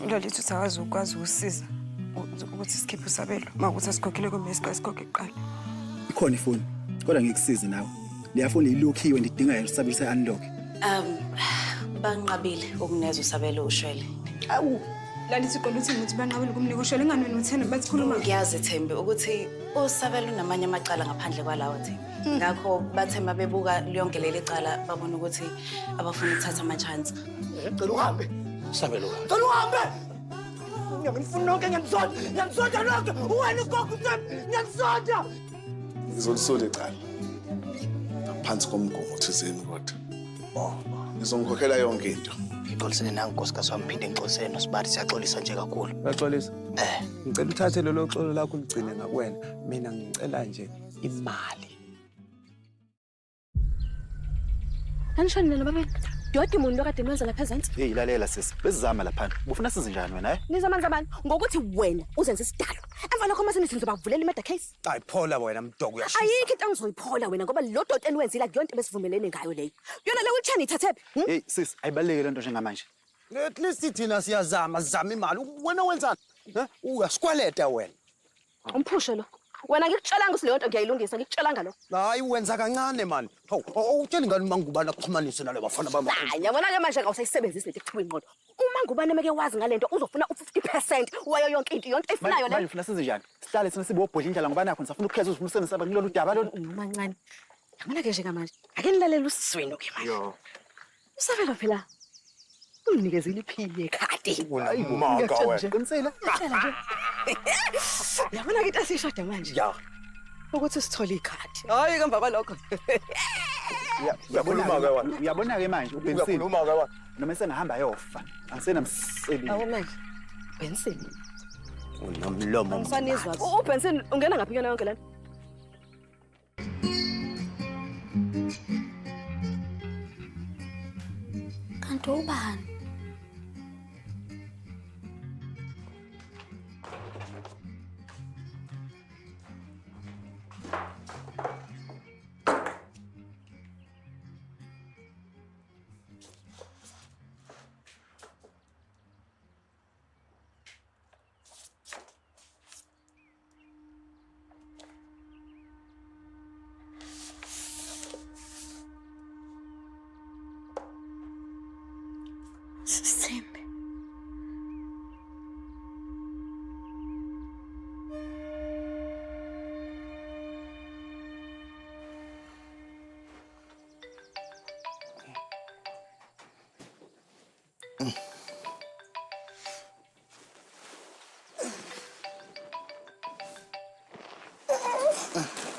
Lolithi usakwazi ukwazi ukusiza ukuthi sikhiphe usabelo mawukuthi asikhokhele komesi asikhokhele kuqala. Ikhona ifoni kodwa ngikusize nawe. Le foni ilokhiwe ndidinga yona usabelo se-unlock. Banqabile ukuneza usabelo ushwele. Awu Lalithi uqonda ukuthi ngithi banqabile ukumnika ushwele ingane wena uthena bathi khuluma. Ngiyazi Thembi ukuthi usabelo unamanye amacala ngaphandle kwalawo Thembi. Ngakho bathemba bebuka lonke leli cala babona ukuthi abafuna ukuthatha ama-chance. Cela uhambe. Sabelo. Cela uhambe. Ngiyangifuna nonke ngiyanisonda lonke. Wena ugogo Thembi ngiyanisonda. Ngizolisole icala. Ngaphansi komgomo thizeni kodwa. Ngizongikhokhela yonke into. Ngixolisene nangu nkosikazi wami phinde ngixolisene noSibari siyaxolisa nje kakhulu. Uyaxolisa? Ngicela uthathe lelo xolo lakho uligcine ngakuwena. Mina ngicela nje imali. Anishonile baba. Yodwa umuntu okade mwenza lapha ezantsi. Hey lalela sisi. Besizama lapha. Ufuna size njani wena, Nizamanza abantu ngokuthi wena uzenze isidalo. Emva lokho mase nithi nizobavulela imurder case. Hayi phola wena mdoko uyashisa. Ayikho into engizoyiphola wena ngoba lo dot eniwenzile akuyonto ebesivumelene ngayo leyo. Yona le wheelchair ithathephi? Hey sisi, ayibaleke lento njengamanje. At least thina siyazama sizama imali. Wena wenzani? Uyasikweleta wena. Umphushe lo. Wena ngikutshelanga ukuthi leyo nto ngiyayilungisa ngikutshelanga lo. Hayi wenza kancane man. Hawu utshela ngani mangubana kuxhumanise nale bafana bama. Hayi yabona ke manje awusayisebenzisi lento ekuthwa ingqondo. Uma ngubani emeke wazi ngalento uzofuna u50% wayo yonke into efunayo le. Manje ufuna size njani? Sihlale sina sibobhodla indlela ngoba nakho nisafuna ukukhetha uzifuna saba kulolu daba lo. Mancane. Yabona ke nje manje. Ake nilalela usiswini ke manje. Yo. Usabelo phela. Unikezile iphini ekhadi. Hayi maka wena. Qinisile? Yabona ke into asishoda manje. Ya. Ukuthi sithole ikhadi. Hayi kamva kwalokho. Uyakhuluma ke wena. Uyabona ke manje uBensini. Uyakhuluma ke wena. Noma senahamba yofa. Angisenamsebenzi. Awu manje. Bensini. Unomlomo. Angisanizwa. uBensini ungena ngaphi yona yonke lana? Kanti ubani? Sithembe.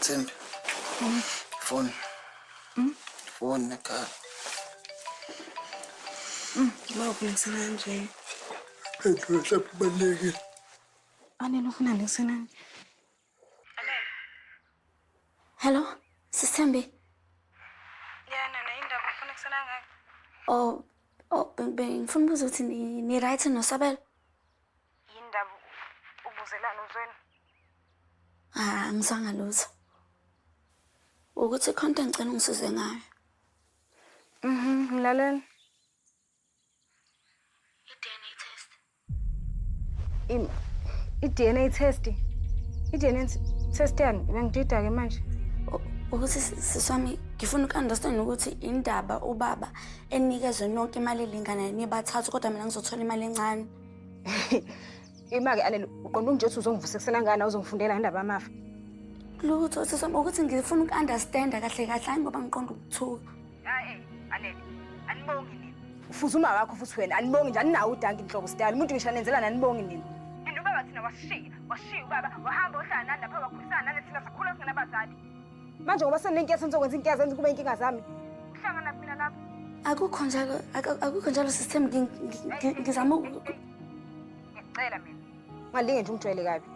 Thembi. Phone. Phone ekhaya. Bawubuyisana nje. Phela kubalekile. Anini ufuna ngisenani? Hello, Sithembe. Yana indaba ufuna kusena ngayo. Ngifuna ukubuza ukuthi ni right noSabelo? Indaba ubuzelana uzweni. Angizange lutho. Ukuthi khonto ngicela ungisize ngayo. Ngilalela. I-DNA test. I-DNA test yani bengidida ke manje. Ukuthi siswami ngifuna uku-understand ukuthi indaba ubaba enikezwe nonke imali elingana nibathathu kodwa mina ngizothola imali encane. Imake alelo uqonda nje ukuthi uzongivusekisela ngani uzongifundela indaba yamafa. Lutho siswami ukuthi ngifuna uku-understand kahle kahle hayi ngoba ngiqonda ukuthuka. Alele. Anibongi nini? Ufuza uma wakho futhi wena anibongi nje aninawo udanki inhlobo style. Umuntu ngisho nenzela anibongi nini? Into baba thina washiya ubaba wahamba ohlala nani lapha wakhulisana nani thina sakhula singena abazali. Manje ngoba senenkinga nizokwenza inkinga zenze kube inkinga zami. Uhlangana mina lapha. Akukho njalo Sithembe ngizama ngicela mina. Ngalinge nje ungijwayele kabi.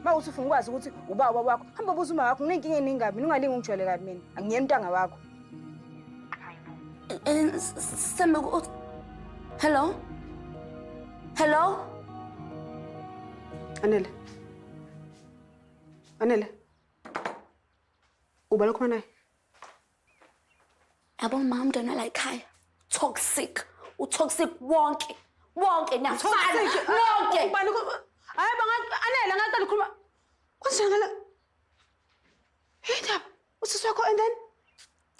Mawuthi ufuna ukwazi ukuthi ubaba wakho hamba buza uma wakho nginenkinga eningabi ningalinge ungijwayele kabi mina. Angiyena umntanga wakho. Sithembe Hello? Hello? Anele. Uba lokho naye. Yabo mama mntwana la ekhaya. Toxic. Utoxic wonke. Wonke nafana. Nonke. Ubani hayi anele ngaqala ukukhuluma. Kwenzakala. Hey, usisi wakho and then?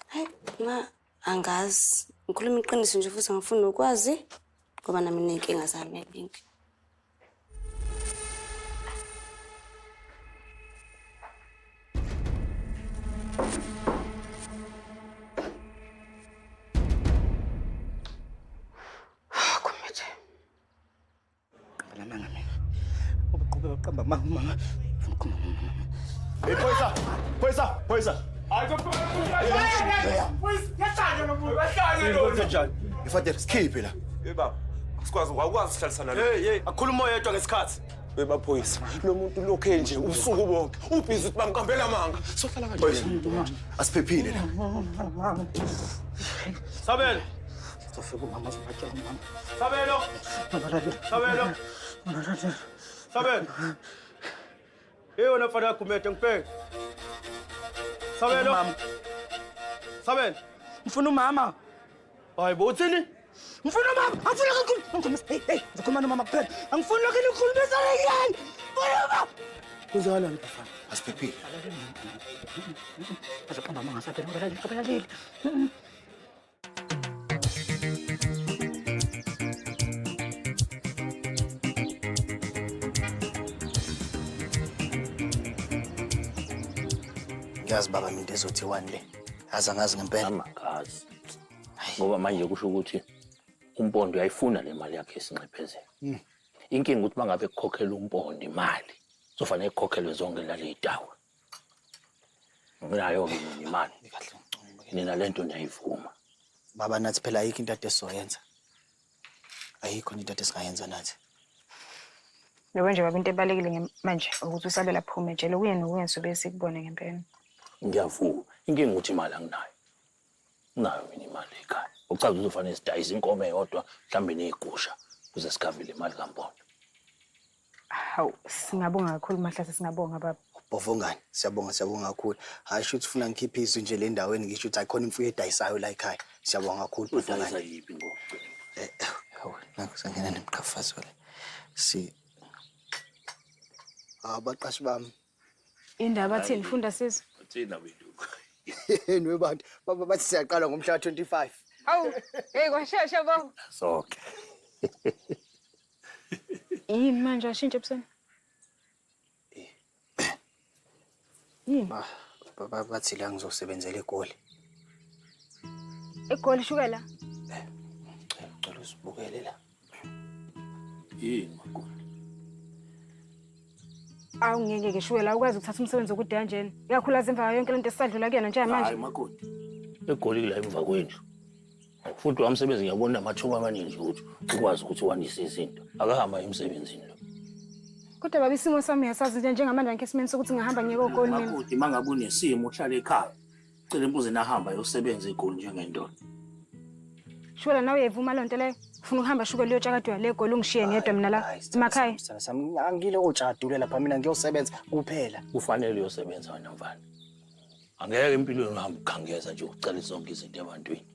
Hayi, ma angazi. Ngikhuluma iqiniso nje futhi ngifuna ukwazi ngoba nami nenkinga zami eningi. Hey, Poisa. Mfadela sikhiphe la. Baba, sikwazi ukwazi sihlalisana la. Hey, akhuluma yedwa ngesikhathi. Baphoyisa, lo muntu lokhe nje ubusuku bonke. Ubhizi ukuthi bamkambela amanga. Sohlala kanjani? Asiphephile la. Sabelo. Sofika umama sibatshela umama. Sabelo. Hey, wena mfana yakho umethe ngibheke. Sabelo. Ngifuna umama. Hayi bo uthini? Ngifuna umama. Angifuna kakhulu. Hey, ngizokhuluma nomama kuphela. Angifuni lokho nikhulumisa leyani. Ngifuna umama. Kuzakalani bafana? Asiphephile. Azaqamba mama ngasaphela ngobalali. Ngiyazi baba into ezothi 1 le. Azangazi ngempela. Amagazi. Ngoba manje kusho ukuthi umpondo uyayifuna le mali yakhe esinxephezelo. Inkinga ukuthi bangabe ekukhokhela umpondo imali. Sofanele ekhokhelwe zonke laley'dawo. Nginayo imali. Nina lento niyayivuma. Baba nathi phela ayikho into ade sizoyenza. Ayikho into ade singayenza nathi. Lokho nje baba into ebalekile manje ukuthi usabela phume nje lokuye nokuye sobe sikubone ngempela. Ngiyavuma. Inkinga ukuthi imali anginayo. Nginayo mina imali ekhaya. Ucaza uzofanele sidayise inkomo eyodwa mhlambe nezigusha ukuze sikhavile imali kaMpondo. Hawu, singabonga kakhulu Mahlase, singabonga baba. Bovongani, siyabonga kakhulu. Hayi shothi ufuna ngikhiphe isu nje le ndaweni ngisho ukuthi ayikhona imfuyo edayisayo la ekhaya. Siyabonga kakhulu Bovongani. Udayisa yipi ngoku? Nakho sangena nemqhafazo le. Abaqashi bami. Indaba thini funda sisi? Uthina benduku. Nwe bantu baba bathi siyaqala ngomhla 25. Awu, hey kwashesha baba. Sonke. Yini manje ashintshe ebusweni? Yini? Baba bathi la ngizosebenzela eGoli. eGoli shukela? Ngicela usibukele la. Yini makulu? Awu ngeke shukela ukwazi ukuthatha umsebenzi okude kanjena. Ikakhulu emva yonke lento esadlula kuyena nje manje. Hayi makulu. eGoli la emva kwendlu. Futhi wamsebenzi ngiyabona amathuba amaningi ukuthi ukwazi ukuthi wandise izinto. Akahamba emsebenzini lo. Kodwa baba isimo sami yasazi nje njengamanje ngeke simeni sokuthi ngihamba ngiyeke eGoli mina. Makudi mangabe unesimo uhlala ekhaya. Cela imbuzi nahamba yosebenza eGoli njengendoda. Shukela nawe uyevuma lento leyo. Ufuna ukuhamba shukela uyotsakadwa le eGoli ungishiye ngedwa mina la emakhaya. Sami angile otshadule lapha mina ngiyosebenza kuphela. Kufanele uyosebenza wena mfana. Angeke impilo ngihamba ukhangeza nje ucela zonke izinto ebantwini.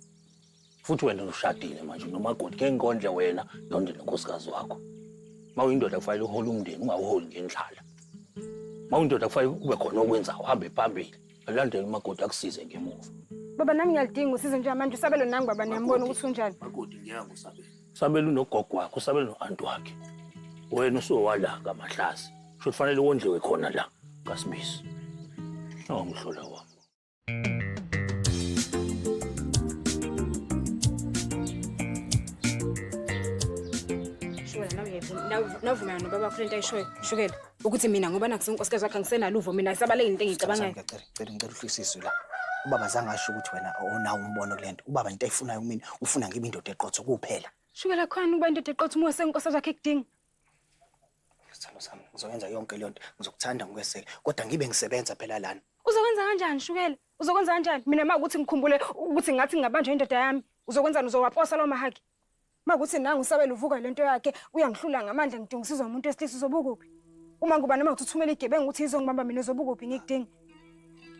Futhi wena ushadile manje nomakoti ke ngondle wena yonke nenkosikazi wakho. Mawuyindoda kufanele uhole umndeni ungawuholi ngendlala. Mawuyindoda kufanele kube khona okwenza uhambe phambili. Alandele umakoti akusize ngemuva. Baba nami ngiyalidinga usize nje manje usabelo nangu baba niyambona ukuthi unjani. Makoti ngiyanga usabelo. Usabelo unogogo wakho, usabelo noanti wakhe. Wena usowala kaMahlase. Sho kufanele wondliwe khona la kaSibisi. Ngomhlola wami. Nawuvumela nobaba kule nto ayishoyo shukela ukuthi mina ngoba nakusenkosikazi wakhe angisenalo uvo mina isabaleke into engicabangayo. Ngicela uhlekisiswe la. Ubaba zange asho ukuthi wena onawo umbono kulento. Ubaba into ayifunayo kumina ufuna ngibe indoda eqotho kuphela. Shukela khona ukuba indoda eqotho uma senkosikazi wakhe ekudinga. Sithando sami ngizoyenza yonke le nto ngizokuthanda ngikweseke kodwa ngibe ngisebenza phela lana. Uzokwenza kanjani shukela? Uzokwenza kanjani? Mina makuthi ngikhumbule ukuthi ngathi ngingabanjwa indoda yami. Uzokwenza uzowaposa lo mahaki. Makuthi nangu usabela uvuka lento yakhe uyangihlula ngamandla ngidinga usizo umuntu wesilisa uzobukuphi? Uma nguba noma uthuthumela igebengu ukuthi izongibamba mina uzobukuphi ngikudinga?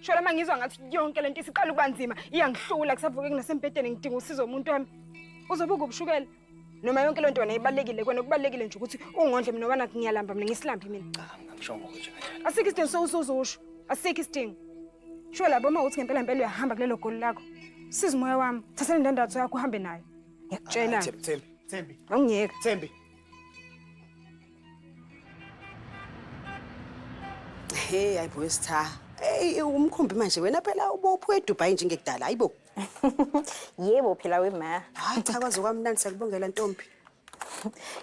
Shola mangizwa ngathi yonke lento isiqala ukubanzima iyangihlula kusavuke kunasempedeni ngidinga usizo umuntu wami. Uzobukuphi shukela? Noma yonke le nto wena ibalekile kwena kubalekile nje ukuthi ungondle mina wana ngiyalamba mina ngisilambi mina. Ngishongo nje kanjalo. Asikho isidingo usho. Asikho isidingo. Sho labo uma uthi ngempela uyahamba kulelo goli lakho. Siza umoya wami. Thatha indandatho yakho uhambe nayo. Ngiyakutshela. Thembi. Awungiyeke. Thembi. Hey ayibo Sitha. Hey umkhumbi manje wena phela ubophu eDubai njengekudala ayibo. Yebo phela wema. Hayi cha kwazi kwamnandi sakubongela Ntombi.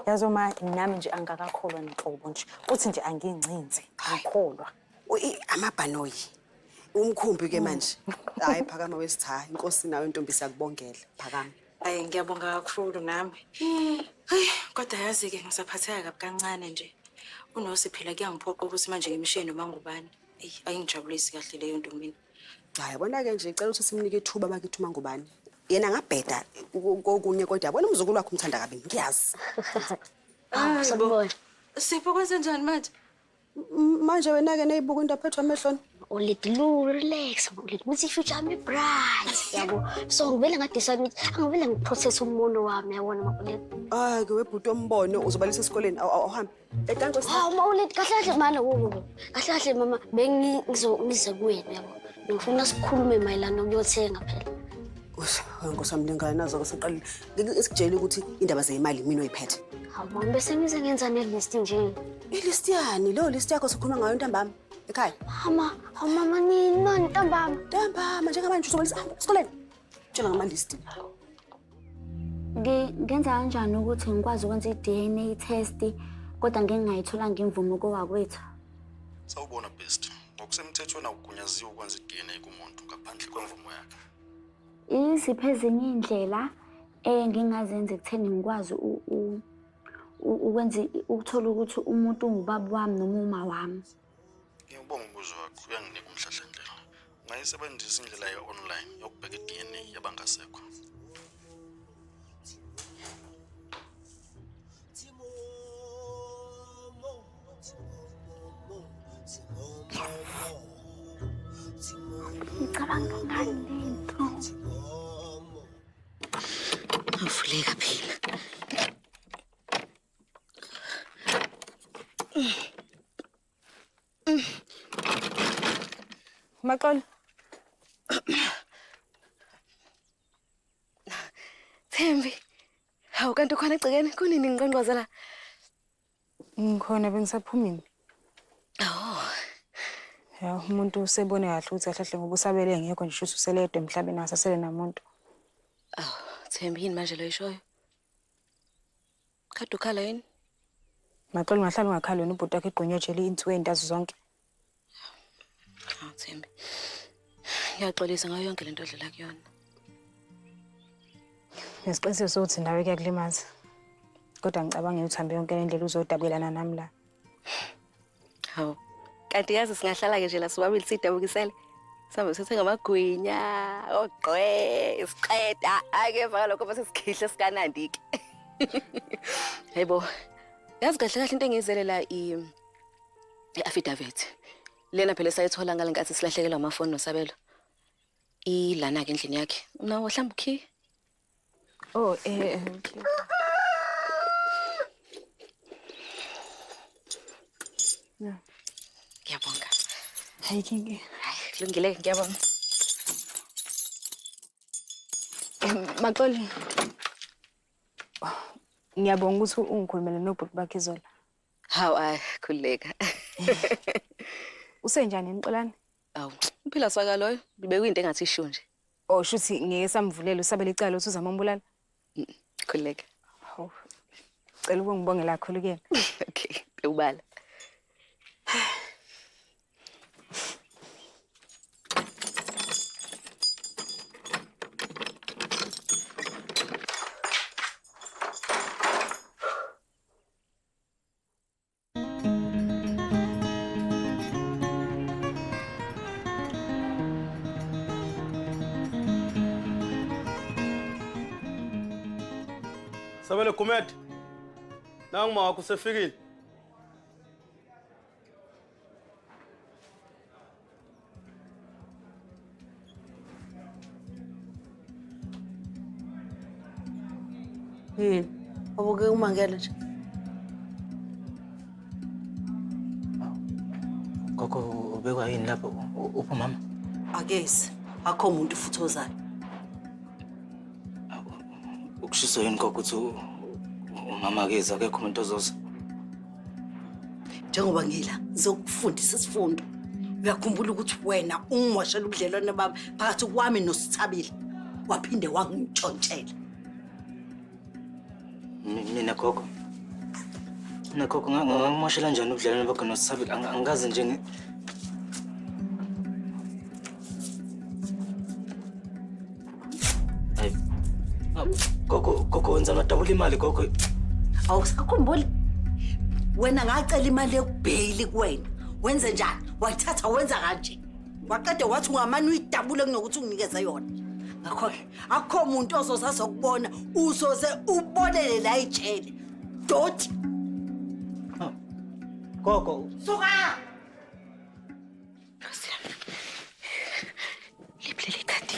Yazo ma nami nje angakakholwa nenhlobo nje. Uthi nje angiyincinze. Angikholwa. Amabhanoyi. Umkhumbi ke manje. Hayi phakama wesitha inkosi nawe Ntombi sakubongela. Phakama. Hayi ngiyabonga kakhulu nami. Hayi kodwa yazi ke ngisaphatheka kabi kancane nje. Unosi phela kuyangiphoqa ukuthi manje ngimshiye noma ngubani. Ayingijabulisi kahle leyo nto mina. Hayi yabona ke nje icela ukuthi simnike ithuba bakithi uma ngubani. Yena ngabheda kokunye kodwa yabona umzukulu wakhe umthanda kabi ngiyazi. Sabona. Sipho kwenze njani manje? Manje wena ke neyibuka into aphethwe amehloni. Ulidlu relax, ulithi future me bright yabo. So ngivele ngadecide ukuthi angivele ngiprocess umbono wami yabona mabuleti. Hayi ke webhuti ombono uzobalisa esikoleni awuhambe. Ekanto Hawu mawulethi kahle kahle mana wo. Kahle kahle mama bengize kuwena yabo. Ngifuna sikhulume mayelana nokuyothenga phela. Ngosamlingana nazo kusiqala isikujela ukuthi indaba zeyimali mina oyiphethe. Hawu mama bese ngize ngenza nelist nje. Ilist yani lo list yakho sikhuluma ngayo ntambama ekhaya. Mama nini ntambama. Ntambama njengamanje uzobalisa esikoleni. Tshela ngama list. Ngenza kanjani ukuthi ngikwazi ukwenza i-DNA test kodwa ngingayithola ngimvume kowakwethu? Sawubona best. Ngokusemthethweni akugunyaziwe ukwenza i-DNA kumuntu ngaphandle kwemvumo yakhe. Iziphi ezinye indlela ngingazenza ekutheni ngikwazi ukwenza ukuthola ukuthi umuntu ungubaba wami noma uma wami? Ngiyabonga umbuzo wakho uyanginika umhlahlandlela. Ungayisebenzisa indlela ye-online yokubheka i-DNA yabangasekho. Ngicabanga ngani lento? Avuleka phela. Maxolo. Thembi. Hawu kanti khona egcikeni kunini ngiqonqoza la? Ngikhona bengisaphumile. Oh. Ya umuntu usebone kahle ukuthi ahlahle ngoba usabele ngekho nje uthi useledwe emhlabeni asasele namuntu. Thembi yini manje lo ishoyo? Kade ukhala yini? Maxolo ngahlala ungakhali wena ubhuti wakhe egqonyojele into endazi zonke. Thembi. Ngiyaxolisa ngayo yonke lento odlela kuyona. Nesiqiniseko sokuthi nawe kuyakulimaza. Kodwa ngicabanga ukuthi uhambe yonke indlela uzodabelana nami la. Hawu. Kanti yazi singahlala ke nje la sobabili sidabukisele. Sambe sithenga amagwinya, ogqwe, isiqeda, akeva kalokho bese sikhihle sikanandike. Hayibo. Yazi kahle kahle into engizelela i-affidavit. Lena phela sayithola ngalenkathi silahlekelwa amafoni noSabelo. Ilana ke endlini yakhe. Unawo hlamba ukhi? Oh, okay. Yeah. Ngiyabonga. Hayi kingi. Hayi, kulungile ngiyabonga. Maxolo. Ngiyabonga ukuthi ungikhulumele nobhuti bakhe izola. Hawu khuleka. Usenjani Mxolani? Awu, uphila swaka loyo. Bibekuyinto engathi isho nje. Oh, shuthi ngeke samvulela usabele icala ukuthi uzama umbulala. Khuleka. Hawu. Cela ukungibongela kakhulu kuyena. Okay, bewubala. Sabele Kumet. Nangima wakho sefikile. Yini? Wabuke umangele nje. Gogo ubekwa yini lapho upho mama? Akezi, akho umuntu futhi ozayo. Ukushiso yini gogo ukuthi umama akezi akekho umuntu ozoza? Njengoba ngila ngizokufundisa isifundo. Uyakhumbula ukuthi wena ungimoshela ubudlelwane bami phakathi kwami noSithabile. Waphinde wangitshontshela. Mina gogo. Mina gogo ngangimoshela kanjani ubudlelwane bakho noSithabile? Angikaze nje Gogo wenza amadabula imali gogo. Awusakhumbuli? Wena ngacela imali ekubhayili kuwena. Wenze njani? Wayithatha wenza kanje. Waqeda wathi ungamani uyidabule kunokuthi unginikeze yona. Ngakho-ke akho umuntu ozozaza ukubona uzoze ubolele la ijele. Doti. Gogo. Suka! Liplele khadi.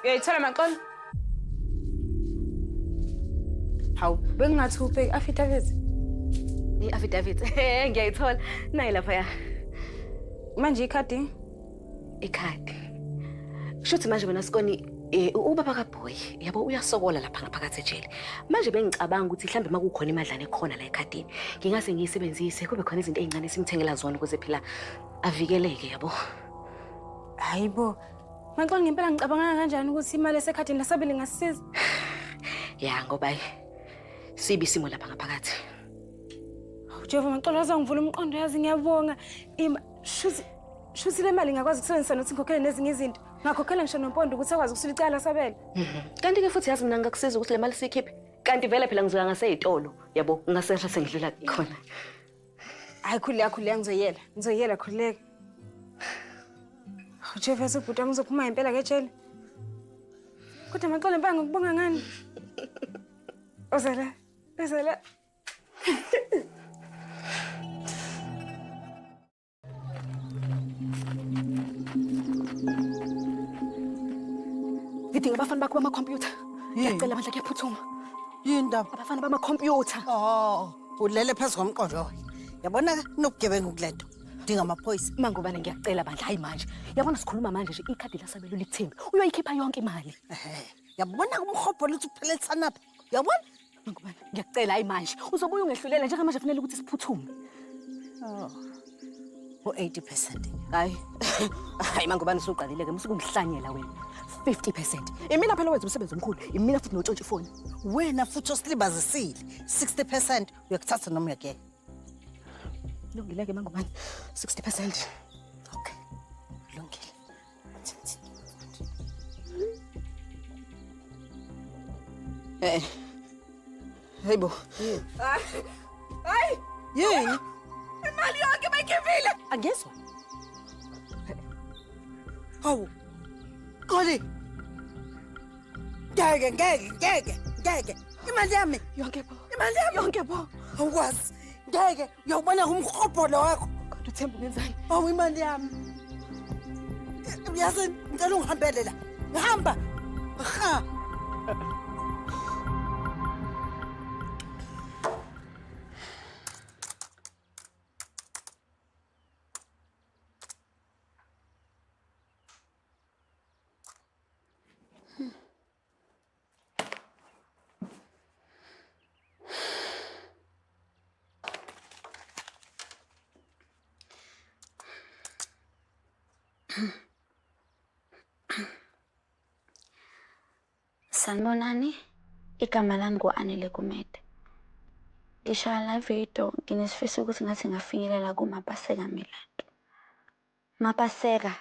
Uyayithola maqolo? Hawu, bengingathi ubheki affidavit. I-affidavit. Ngiyayithola. Nayi lapha ya. Manje ikhadi? Ikhadi. Shuthi manje mina Sikoni ubaba kaBoy yabo uyasokola lapha ngaphakathi ejele. Manje bengicabanga ukuthi mhlambe makukhona imadlana ekhona la ekhadini. Ngingase ngiyisebenzise kube khona izinto ezincane simthengela zona ukuze phela avikeleke yabo. Hayibo. Maqolo ngempela ngicabanga kanjani ukuthi imali esekhadini laSabile ngasisiza? Ya ngoba sibi simo lapha ngaphakathi. Jehova maqolo azangivula umqondo yazi ngiyabonga. Shuthi le mali ngakwazi ukusebenzisa nokuthi ngikhokhele nezinye izinto. Ngakhokhela ngisho noMpondo ukuthi akwazi ukusula icala laSabele. Kanti ke futhi yazi mina ngakusiza ukuthi le mali sikhiphe. Kanti vele phela ngizoya ngaseyitolo yabo ngasehla sengidlula khona. Hayi khuleka ngizoyela khuleka. Jehova sebhuti wami uzophuma impela ke ejele. Kodwa maqolo empela ngikubonga ngani? Ozela. Ngidinga abafana bakho bamakhompyutha. Ngiyacela manje kuyaphuthuma. Yini ndaba? Abafana bamakhompyutha. Ulele phezu komqondo. Yabona kunobugebengu kulento. Dinga amaphoyisa. Mangubane ngiyacela bandla hayi manje. Yabona sikhuluma manje nje ikhadi laSabelo lithembi. Uyoyikhipha yonke imali. Yabona umhobho lithi uphelelisa napha. Yabona? Mangubane ngiyacela hayi manje. Uzobuya ungehlulela njengamanje kufanele ukuthi siphuthume. U80%. Hayi mangubane usuqalile ke musukungihlanyela wena. 50%. Imina phela wenza umsebenzi omkhulu. Imina futhi notshontsha ifoni. Wena futhi osilibazisile. 60% uyakuthatha noma uyake. Lungile-ke mangubane 60%. Okay. Lungile. Hayibo. Hayi. Yini? Imali yonke bayikhiphile. Angezwa. Hawu. Qoli. Ngeke. Imali yami. Yonke bo. Imali yami. Yonke bo. Awukwazi. Ngeke. Uyawubona umhobholo wakho. Kodwa uThemba ungenzani? Awu imali yami. Uyazi ngicela ungihambele la. Ngihamba. Ha. Sanibonani, igama lami ngu-Anile Gumede. Ngishaya la video nginesifiso ukuthi ngathi ngafinyelela kuMapaseka Milandu. Mapaseka.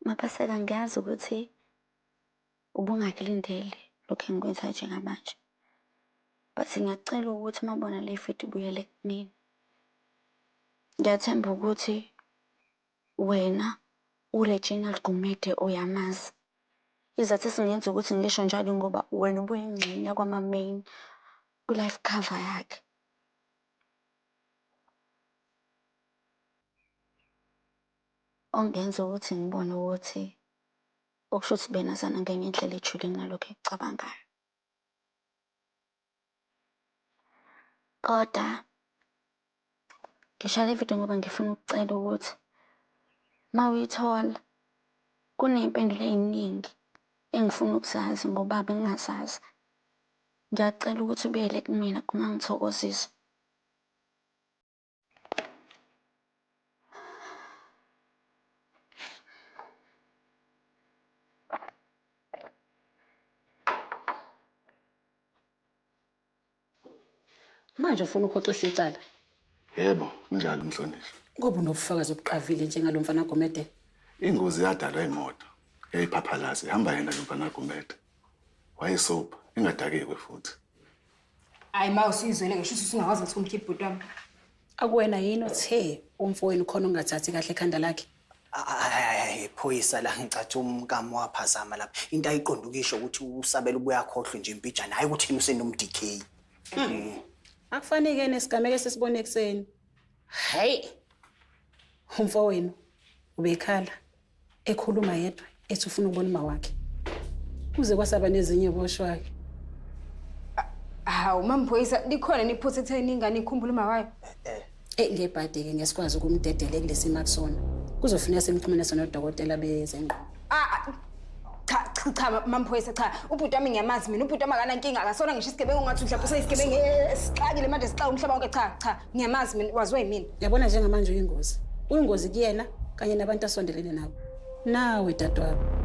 Mapaseka ngiyazi ukuthi ubungakulindeli lokho engikwenza njengamanje. But ngiyacela ukuthi mabona le video ibuyele kumina. Ngiyathemba ukuthi wena uRegina Gumede uyamazi. Izathu esingenza ukuthi ngisho njalo ngoba wena ubuyingxenye kwama-main ku-life cover yakhe. Ongenza ukuthi ngibone ukuthi okusho ukuthi benazana ngenye indlela ejule kunalokho ekucabangayo. Kodwa ngishaya le video ngoba ngifuna ukucela ukuthi ma uyithola kuney'mpendulo ey'ningi engifuna ukuzazi ngoba bengingazazi. Ngiyacela ukuthi ubuyele kumina kungangithokozisa. Manje ufuna ukhoxisa icala? Yebo, kunjalo Mhlonishwa. Ngoba unobufakazi obuqavile njengalo mfana Gumede. Ingozi yadalwa imoto eyiphaphalazi ihamba yena lo mfana Gumede. Wayesoba, ingadakekwe futhi. Hayi ma usizwele ngisho ukuthi usungakwazi ukuthi umkhiphe ibhuti wami. Akuwena yini othe umfowenu khona ungathathi kahle ekhanda lakhe? Phoyisa la ngicathi umkamo waphazama lapha. Into ayiqonda ukisho ukuthi usabela ubuya khohlwe nje impijana hayi ukuthi usenom-DK. Akufanike nesigameko esisibone ekseni. Hayi. Umfowenu ubekhala ekhuluma yedwa ethi ufuna ukubona uma wakhe. Kuze kwasaba nezinye boshwayo. Hawu mamphoyisa likhona niphuthe ekutheni ingane ikhumbule uma wayo. Ngebhadi-ke ngesikwazi ukumdedele kulesimo akusona. Kuzofuneka simxhumanise nodokotela bezengqondo. Cha mamphoyisa cha. Ubhuti wami ngiyamazi mina. Ubhuti wami akanankinga akasona ngisho isigebengu ngathi mhlawumbe useyisigebengu esixakile manje sixaka umhlaba wonke cha ngiyamazi mina waziwe yimina. Yabona njengamanje uyingozi. Uyingozi kuyena kanye nabantu asondelene nabo. Nawe dadewabo.